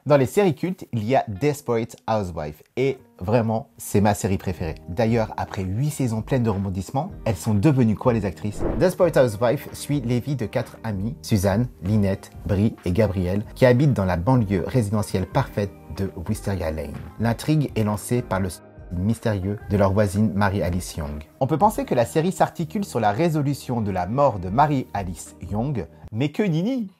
Dans les séries cultes, il y a Desperate Housewives et vraiment, c'est ma série préférée. D'ailleurs, après 8 saisons pleines de rebondissements, elles sont devenues quoi les actrices? Desperate Housewives suit les vies de 4 amies, Suzanne, Lynette, Brie et Gabrielle, qui habitent dans la banlieue résidentielle parfaite de Wisteria Lane. L'intrigue est lancée par le mystérieux de leur voisine Mary-Alice Young. On peut penser que la série s'articule sur la résolution de la mort de Mary-Alice Young, mais que nini!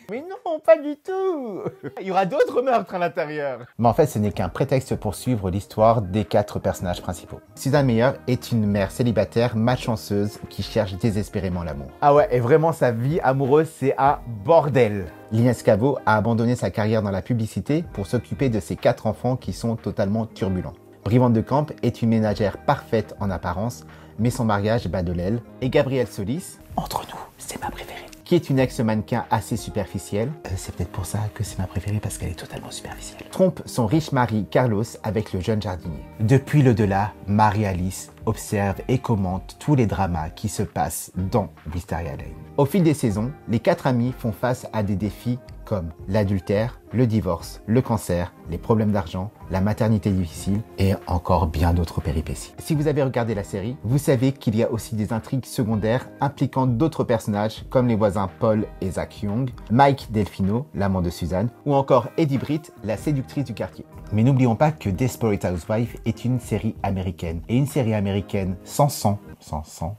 Mais non, pas du tout! Il y aura d'autres meurtres à l'intérieur! Mais en fait, ce n'est qu'un prétexte pour suivre l'histoire des 4 personnages principaux. Suzanne Meyer est une mère célibataire malchanceuse qui cherche désespérément l'amour. Ah ouais, et vraiment sa vie amoureuse, c'est un bordel! Lynette Scavo a abandonné sa carrière dans la publicité pour s'occuper de ses 4 enfants qui sont totalement turbulents. Brie Van de Camp est une ménagère parfaite en apparence, mais son mariage bat de l'aile. Et Gabrielle Solis, entre nous, c'est ma préférée, qui est une ex-mannequin assez superficielle. C'est peut-être pour ça que c'est ma préférée, parce qu'elle est totalement superficielle. Trompe son riche mari Carlos avec le jeune jardinier. Depuis l'au-delà, Mary-Alice observe et commente tous les dramas qui se passent dans Wisteria Lane. Au fil des saisons, les 4 amis font face à des défis comme l'adultère, le divorce, le cancer, les problèmes d'argent, la maternité difficile et encore bien d'autres péripéties. Si vous avez regardé la série, vous savez qu'il y a aussi des intrigues secondaires impliquant d'autres personnages comme les voisins Paul et Zach Young, Mike Delfino, l'amant de Suzanne, ou encore Eddie Britt, la séductrice du quartier. Mais n'oublions pas que Desperate Housewives est une série américaine. Et une série américaine sans sang,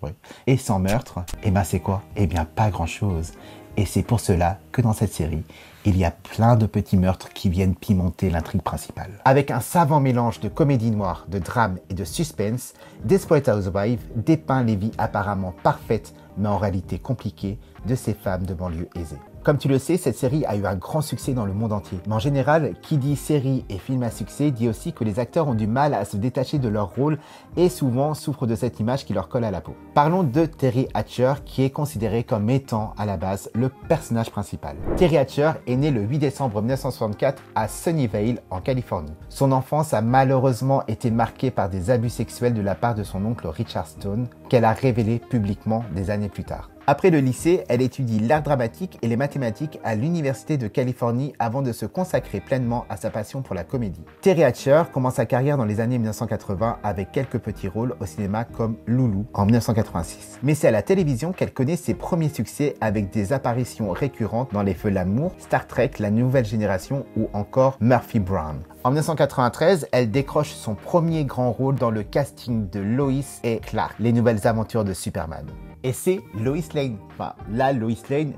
ouais, et sans meurtre, et ben c'est quoi? Eh bien pas grand chose. Et c'est pour cela que dans cette série, il y a plein de petits meurtres qui viennent pimenter l'intrigue principale. Avec un savant mélange de comédie noire, de drame et de suspense, Desperate Housewives dépeint les vies apparemment parfaites, mais en réalité compliquées, de ces femmes de banlieue aisée. Comme tu le sais, cette série a eu un grand succès dans le monde entier. Mais en général, qui dit série et film à succès dit aussi que les acteurs ont du mal à se détacher de leur rôle et souvent souffrent de cette image qui leur colle à la peau. Parlons de Teri Hatcher, qui est considéré comme étant à la base le personnage principal. Teri Hatcher est né le 8 décembre 1964 à Sunnyvale, en Californie. Son enfance a malheureusement été marquée par des abus sexuels de la part de son oncle Richard Stone, qu'elle a révélé publiquement des années plus tard. Après le lycée, elle étudie l'art dramatique et les mathématiques à l'Université de Californie avant de se consacrer pleinement à sa passion pour la comédie. Teri Hatcher commence sa carrière dans les années 1980 avec quelques petits rôles au cinéma comme Loulou en 1986. Mais c'est à la télévision qu'elle connaît ses premiers succès avec des apparitions récurrentes dans Les Feux de l'amour, Star Trek, La Nouvelle Génération ou encore Murphy Brown. En 1993, elle décroche son premier grand rôle dans le casting de Lois et Clark, Les Nouvelles Aventures de Superman. Et c'est Lois Lane, enfin la Lois Lane,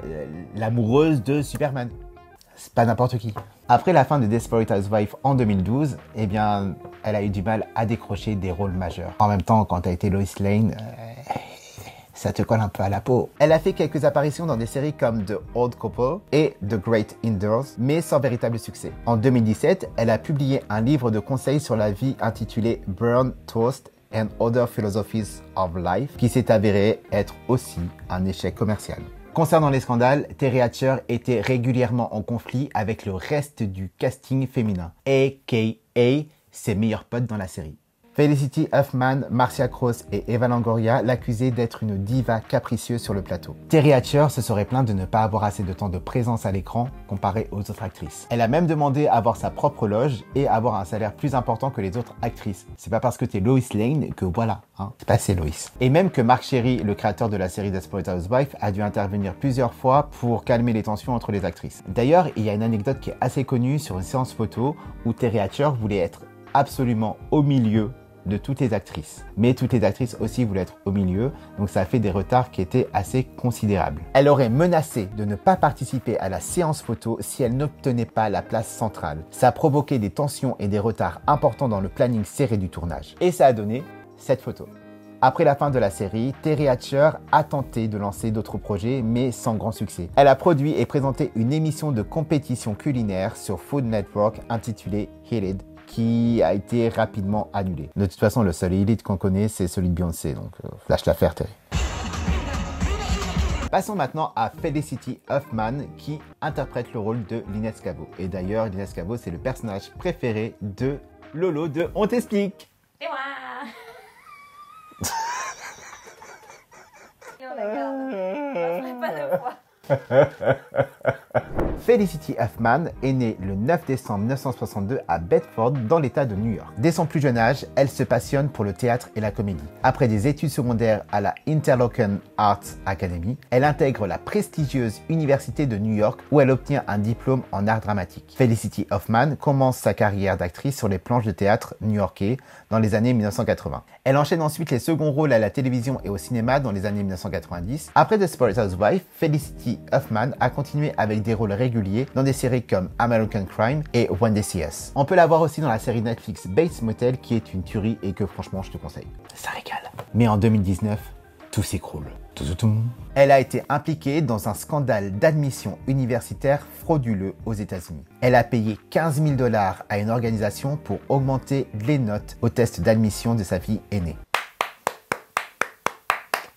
l'amoureuse de Superman. C'est pas n'importe qui. Après la fin de Desperate Housewives en 2012, eh bien, elle a eu du mal à décrocher des rôles majeurs. En même temps, quand t'as été Lois Lane, ça te colle un peu à la peau. Elle a fait quelques apparitions dans des séries comme The Old Couple et The Great Indoors, mais sans véritable succès. En 2017, elle a publié un livre de conseils sur la vie intitulé Burn, Toast and Other Philosophies of Life, qui s'est avéré être aussi un échec commercial. Concernant les scandales, Teri Hatcher était régulièrement en conflit avec le reste du casting féminin, a.k.a. ses meilleurs potes dans la série. Felicity Huffman, Marcia Cross et Eva Longoria l'accusaient d'être une diva capricieuse sur le plateau. Teri Hatcher se serait plainte de ne pas avoir assez de temps de présence à l'écran comparé aux autres actrices. Elle a même demandé à avoir sa propre loge et avoir un salaire plus important que les autres actrices. C'est pas parce que t'es Lois Lane que voilà, hein, c'est pas assez Lois. Et même que Mark Cherry, le créateur de la série Desperate Housewives, a dû intervenir plusieurs fois pour calmer les tensions entre les actrices. D'ailleurs, il y a une anecdote qui est assez connue sur une séance photo où Teri Hatcher voulait être absolument au milieu de toutes les actrices. Mais toutes les actrices aussi voulaient être au milieu, donc ça a fait des retards qui étaient assez considérables. Elle aurait menacé de ne pas participer à la séance photo si elle n'obtenait pas la place centrale. Ça a provoqué des tensions et des retards importants dans le planning serré du tournage. Et ça a donné cette photo. Après la fin de la série, Teri Hatcher a tenté de lancer d'autres projets, mais sans grand succès. Elle a produit et présenté une émission de compétition culinaire sur Food Network intitulée Heated, qui a été rapidement annulé. De toute façon, le seul élite qu'on connaît, c'est celui de Beyoncé, donc lâche l'affaire, Teri. Passons maintenant à Felicity Huffman, qui interprète le rôle de Lynette Scavo. Et d'ailleurs, Lynette Scavo, c'est le personnage préféré de Lolo de On t'explique. Et moi. Et on la garde. On la ferait pas deux fois. Felicity Huffman est née le 9 décembre 1962 à Bedford, dans l'État de New York. Dès son plus jeune âge, elle se passionne pour le théâtre et la comédie. Après des études secondaires à la Interlochen Arts Academy, elle intègre la prestigieuse Université de New York où elle obtient un diplôme en art dramatique. Felicity Huffman commence sa carrière d'actrice sur les planches de théâtre new-yorkais dans les années 1980. Elle enchaîne ensuite les seconds rôles à la télévision et au cinéma dans les années 1990. Après Desperate Housewives, Felicity Huffman a continué avec des rôles réguliers dans des séries comme American Crime et When They See Us. On peut la voir aussi dans la série Netflix Bates Motel qui est une tuerie et que franchement je te conseille. Ça régale. Mais en 2019, tout s'écroule. Elle a été impliquée dans un scandale d'admission universitaire frauduleux aux États-Unis. Elle a payé 15 000 $ à une organisation pour augmenter les notes au test d'admission de sa fille aînée.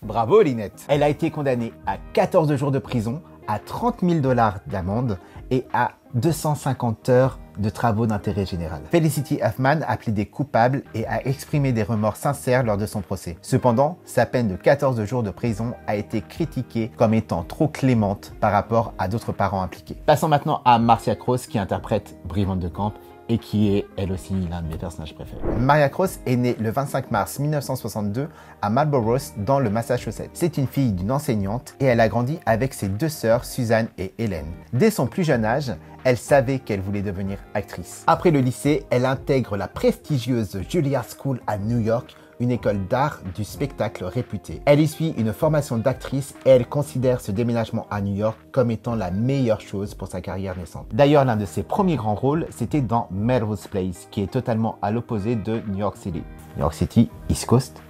Bravo Lynette! Elle a été condamnée à 14 jours de prison, à 30 000 $ d'amende et à 250 heures de travaux d'intérêt général. Felicity Huffman a plaidé coupable et a exprimé des remords sincères lors de son procès. Cependant, sa peine de 14 jours de prison a été critiquée comme étant trop clémente par rapport à d'autres parents impliqués. Passons maintenant à Marcia Cross qui interprète Brie Van de Camp et qui est elle aussi l'un de mes personnages préférés. Marcia Cross est née le 25 mars 1962 à Marlborough dans le Massachusetts. C'est une fille d'une enseignante et elle a grandi avec ses deux sœurs Suzanne et Hélène. Dès son plus jeune âge, elle savait qu'elle voulait devenir actrice. Après le lycée, elle intègre la prestigieuse Juilliard School à New York, une école d'art du spectacle réputée. Elle y suit une formation d'actrice et elle considère ce déménagement à New York comme étant la meilleure chose pour sa carrière naissante. D'ailleurs, l'un de ses premiers grands rôles, c'était dans Melrose Place, qui est totalement à l'opposé de New York City. New York City, East Coast,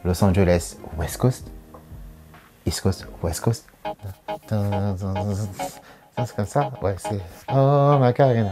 Los Angeles, West Coast, East Coast, West Coast. C'est comme ça? Ouais, c'est... Oh, Macarena.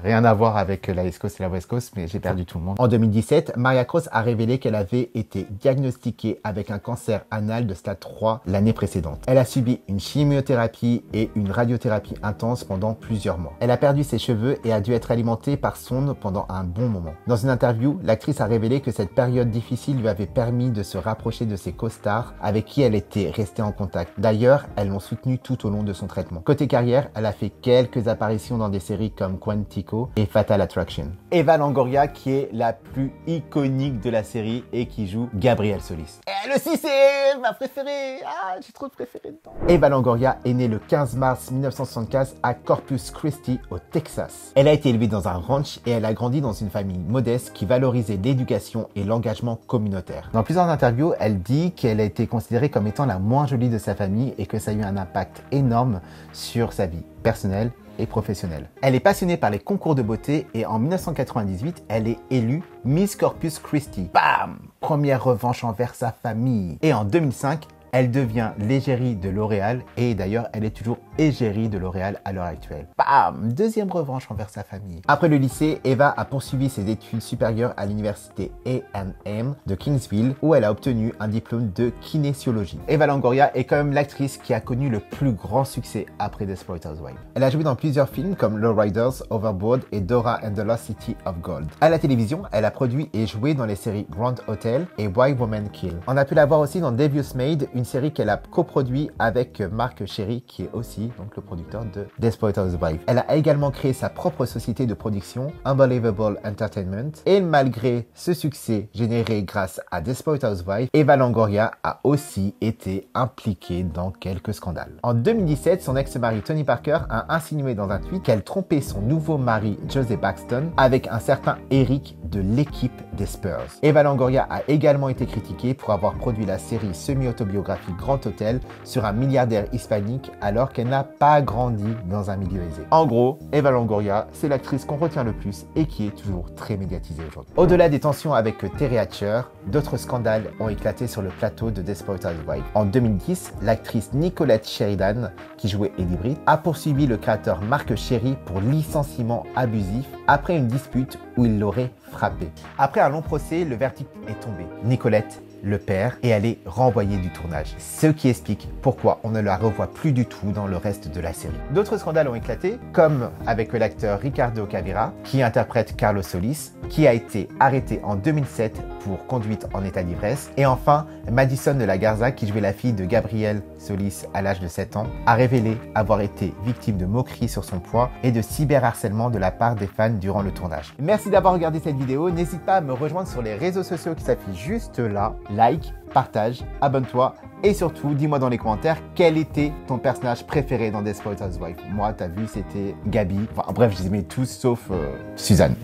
Rien à voir avec la East Coast et la West Coast, mais j'ai perdu tout le monde. En 2017, Marcia Cross a révélé qu'elle avait été diagnostiquée avec un cancer anal de stade 3 l'année précédente. Elle a subi une chimiothérapie et une radiothérapie intense pendant plusieurs mois. Elle a perdu ses cheveux et a dû être alimentée par sonde pendant un bon moment. Dans une interview, l'actrice a révélé que cette période difficile lui avait permis de se rapprocher de ses co-stars avec qui elle était restée en contact. D'ailleurs, elles l'ont soutenue tout au long de son traitement. Côté carrière, elle a fait quelques apparitions dans des séries comme Quantico et Fatal Attraction. Eva Longoria qui est la plus iconique de la série et qui joue Gabrielle Solis. Elle aussi c'est ma préférée. Ah, j'ai trop de préférés dedans. Eva Longoria est née le 15 mars 1975 à Corpus Christi au Texas. Elle a été élevée dans un ranch et elle a grandi dans une famille modeste qui valorisait l'éducation et l'engagement communautaire. Dans plusieurs interviews, elle dit qu'elle a été considérée comme étant la moins jolie de sa famille et que ça a eu un impact énorme sur sa vie personnelle et professionnelle. Elle est passionnée par les concours de beauté et en 1998, elle est élue Miss Corpus Christi. Bam! Première revanche envers sa famille. Et en 2005, elle devient l'égérie de L'Oréal et d'ailleurs, elle est toujours égérie de L'Oréal à l'heure actuelle. Bam! Deuxième revanche envers sa famille. Après le lycée, Eva a poursuivi ses études supérieures à l'université A&M de Kingsville où elle a obtenu un diplôme de kinésiologie. Eva Longoria est quand même l'actrice qui a connu le plus grand succès après Desperate Housewives. Elle a joué dans plusieurs films comme Lowriders, Overboard et Dora and the Lost City of Gold. À la télévision, elle a produit et joué dans les séries Grand Hotel et Why Women Kill. On a pu la voir aussi dans Devious Maid, une série qu'elle a coproduit avec Mark Cherry qui est aussi donc le producteur de Desperate Housewives. Elle a également créé sa propre société de production, Unbelievable Entertainment, et malgré ce succès généré grâce à Desperate Housewives, Eva Longoria a aussi été impliquée dans quelques scandales. En 2017, son ex-mari Tony Parker a insinué dans un tweet qu'elle trompait son nouveau mari José Baxton avec un certain Eric de l'équipe des Spurs. Eva Longoria a également été critiquée pour avoir produit la série semi-autobiographique Grand Hotel sur un milliardaire hispanique alors qu'elle n'a pas grandi dans un milieu aisé. En gros, Eva Longoria, c'est l'actrice qu'on retient le plus et qui est toujours très médiatisée aujourd'hui. Au-delà des tensions avec Terry Hatcher, d'autres scandales ont éclaté sur le plateau de Desperate Housewives. En 2010, l'actrice Nicolette Sheridan, qui jouait Eddie Britt, a poursuivi le créateur Mark Cherry pour licenciement abusif après une dispute où il l'aurait frappé. Après un long procès, le verdict est tombé. Nicolette le perd et elle est renvoyée du tournage. Ce qui explique pourquoi on ne la revoit plus du tout dans le reste de la série. D'autres scandales ont éclaté, comme avec l'acteur Ricardo Caveira, qui interprète Carlos Solis qui a été arrêtée en 2007 pour conduite en état d'ivresse. Et enfin, Madison de la Garza, qui jouait la fille de Gabrielle Solis à l'âge de 7 ans, a révélé avoir été victime de moqueries sur son poids et de cyberharcèlement de la part des fans durant le tournage. Merci d'avoir regardé cette vidéo. N'hésite pas à me rejoindre sur les réseaux sociaux qui s'affichent juste là. Like, partage, abonne-toi et surtout, dis-moi dans les commentaires quel était ton personnage préféré dans Desperate Housewives. Moi, t'as vu, c'était Gabi. Enfin, bref, je les aimais tous sauf Suzanne.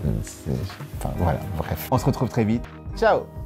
Enfin, voilà, bref. On se retrouve très vite. Ciao!